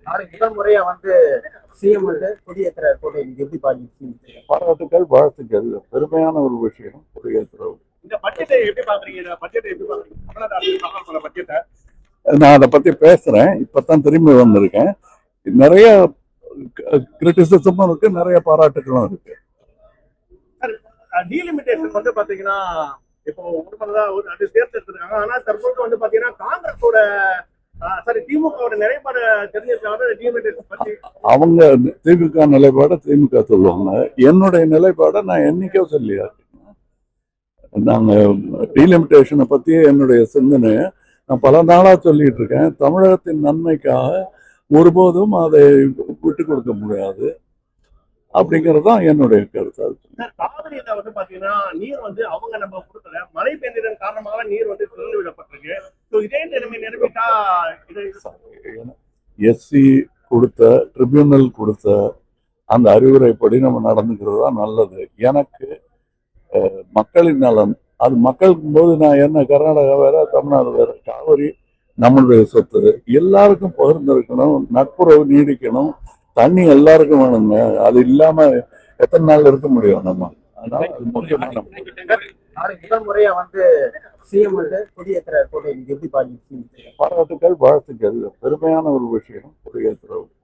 நாளைக்கு முதல் முறையா சிஎம் கொடியேற்ற போட்டு நீங்க எப்படி பாக்குறீங்க? பாராட்டுக்கள், வாழ்த்துக்கள். பெருமையான ஒரு விஷயம் கொடியேற்றுறது. இந்த பட்ஜெட்டை எப்படி பாக்குறீங்க? இந்த பட்ஜெட்டை எப்படி பாக்குறீங்க? தமிழ்நாடு அரசு தாக்கல் பண்ண பட்ஜெட்டை நான் அதை பத்தி பேசுறேன். இப்பதான் திரும்பி வந்திருக்கேன். நிறைய கிரிட்டிசிசமும் இருக்கு, நிறைய பாராட்டுகளும் இருக்கு. டீலிமிட்டேஷன் பாத்தீங்கன்னா இப்போ ஒரு முறை அது தேர்ந்தெடுத்திருக்காங்க. ஆனா தற்போது பாத்தீங்கன்னா காங்கிரஸோட சாரி திமுகவோட நிலைப்பாடு தெரிஞ்சிருக்காங்க டீலிமிட்டேஷன் பத்தி. அவங்க திமுக நிலைப்பாட திமுக சொல்லுவாங்க. என்னுடைய நிலைப்பாட நான் என்னைக்கோ சொல்லியா. நாங்க டீலிமிட்டேஷனை பத்தி என்னுடைய சிந்தனை நான் பல நாளா சொல்லிட்டு இருக்கேன். தமிழகத்தின் நன்மைக்காக ஒருபோதும் அதை விட்டு கொடுக்க முடியாது அப்படிங்கிறது தான் என்னுடைய கருத்து. காவிரியில பாத்தீங்கன்னா நீர் அவங்க நம்ம கொடுக்கல, மழை பெய்ததன் காரணமாக நீர் திறந்து விடப்பட்டிருக்கு. இதே நிலைமை நிரம்பிட்டா எஸ்சி கொடுத்த ட்ரிபியூனல் கொடுத்த அந்த அறிவுரைப்படி நம்ம நடந்துக்கிறது தான் நல்லது. எனக்கு மக்களின் நலன் அது மக்களுக்கு போது நான் என்ன கர்நாடகா வேற தமிழ்நாடு வேற, காவிரி நம்மளுடைய சொத்து, எல்லாருக்கும் பகிர்ந்திருக்கணும், நட்புறவு நீடிக்கணும், தண்ணி எல்லாருக்கும் வேணுங்க. அது இல்லாம எத்தனை நாள் இருக்க முடியும் நம்ம? அதனால அது முக்கியமான முதல் முறையா சிஎம் கொடியேற்ற போட்டு நீங்க எப்படி பாக்குறீங்க? பாராட்டுக்கள், வாழ்த்துக்கள். பெருமையான ஒரு விஷயம் கொடியேற்றுறது.